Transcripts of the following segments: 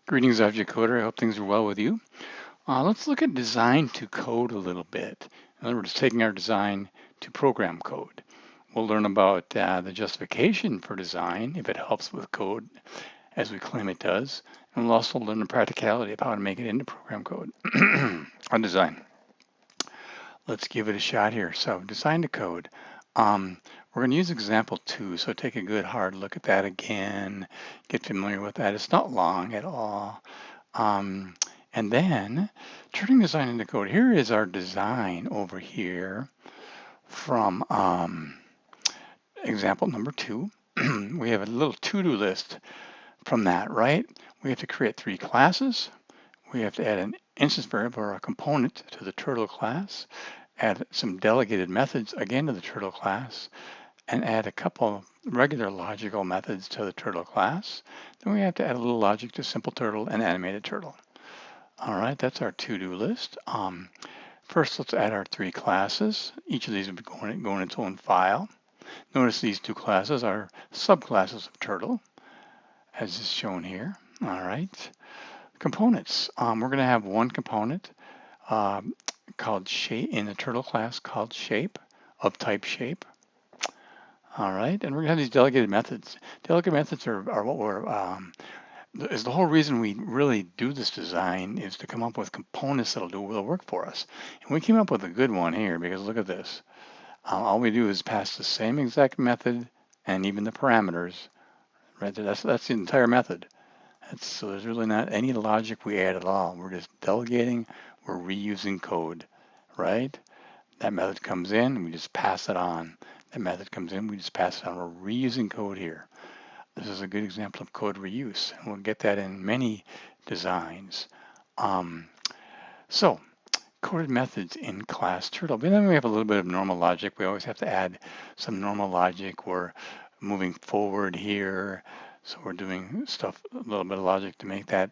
Greetings, Object Coder. I hope things are well with you. Let's look at design to code a little bit. In other words, taking our design to program code. We'll learn about the justification for design, if it helps with code, as we claim it does. And we'll also learn the practicality of how to make it into program code on design. Let's give it a shot here. So design to code. We're going to use example 2, so take a good hard look at that again. Get familiar with that. It's not long at all. And then turning design into code. Here is our design over here from example number 2. We have a little to-do list from that, right? We have to create 3 classes. We have to add an instance variable or a component to the turtle class, add some delegated methods again to the turtle class, and add a couple regular logical methods to the turtle class. Then we have to add a little logic to simple turtle and animated turtle. All right, that's our to-do list. First, let's add our 3 classes. Each of these will be going in its own file. Notice these 2 classes are subclasses of turtle, as is shown here. All right. Components. We're going to have one component called shape in the turtle class called shape of type shape. All right, and we're going to have these delegated methods. Delegated methods are what we're is the whole reason we really do this design is to come up with components that'll do the work for us. And we came up with a good one here because look at this. All we do is pass the same exact method and even the parameters. Right, that's the entire method. So there's really not any logic we add at all. We're just delegating, we're reusing code, right? That method comes in, we just pass it on. That method comes in, we just pass it on. We're reusing code here. This is a good example of code reuse, and we'll get that in many designs. So coded methods in class turtle. But then we have a little bit of normal logic. We always have to add some normal logic. We're moving forward here. So we're doing stuff, a little bit of logic to make that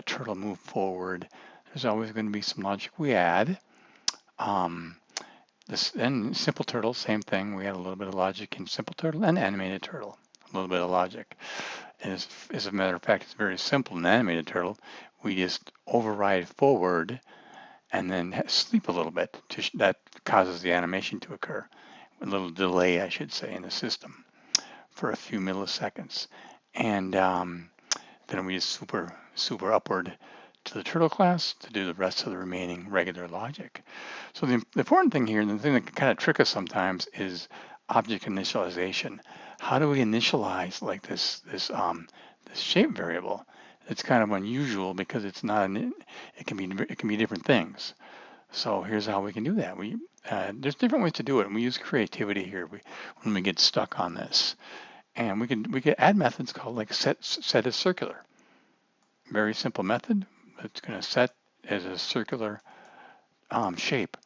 turtle move forward. There's always going to be some logic we add. Then simple turtle, same thing. We add a little bit of logic in simple turtle and animated turtle. A little bit of logic. And as a matter of fact, it's very simple in animated turtle. We just override forward and then sleep a little bit. That causes the animation to occur. A little delay, I should say, in the system for a few milliseconds. And then we just super upward to the turtle class to do the rest of the remaining regular logic. So the important thing here, and the thing that can kind of trick us sometimes, is object initialization. How do we initialize like this shape variable? It's kind of unusual because it's not it can be different things. So here's how we can do that. There's different ways to do it, and we use creativity here when we get stuck on this. And we could add methods called like set as circular. Very simple method. It's going to set as a circular shape.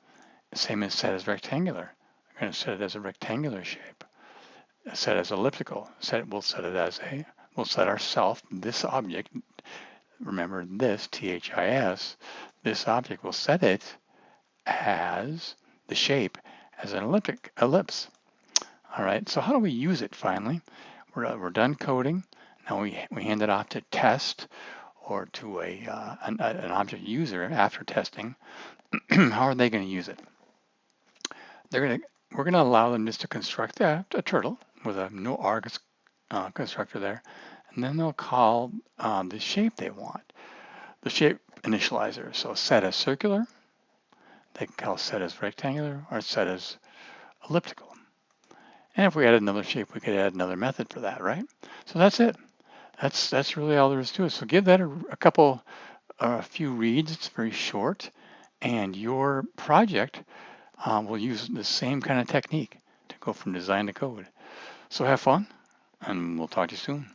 Same as set as rectangular. We're going to set it as a rectangular shape. Set as elliptical. We'll set ourself, this object, remember this, THIS, this object, will set it as the shape as an ellipse. All right, so how do we use it finally? We're done coding. Now we hand it off to test or to an object user after testing. How are they going to use it? We're going to allow them just to construct a turtle with a no args constructor there, and then they'll call the shape they want, the shape initializer. So set as circular, they can call set as rectangular or set as elliptical. And if we added another shape, we could add another method for that, right? So that's it. That's really all there is to it. So give that a few reads. It's very short, and your project will use the same kind of technique to go from design to code. So have fun, and we'll talk to you soon.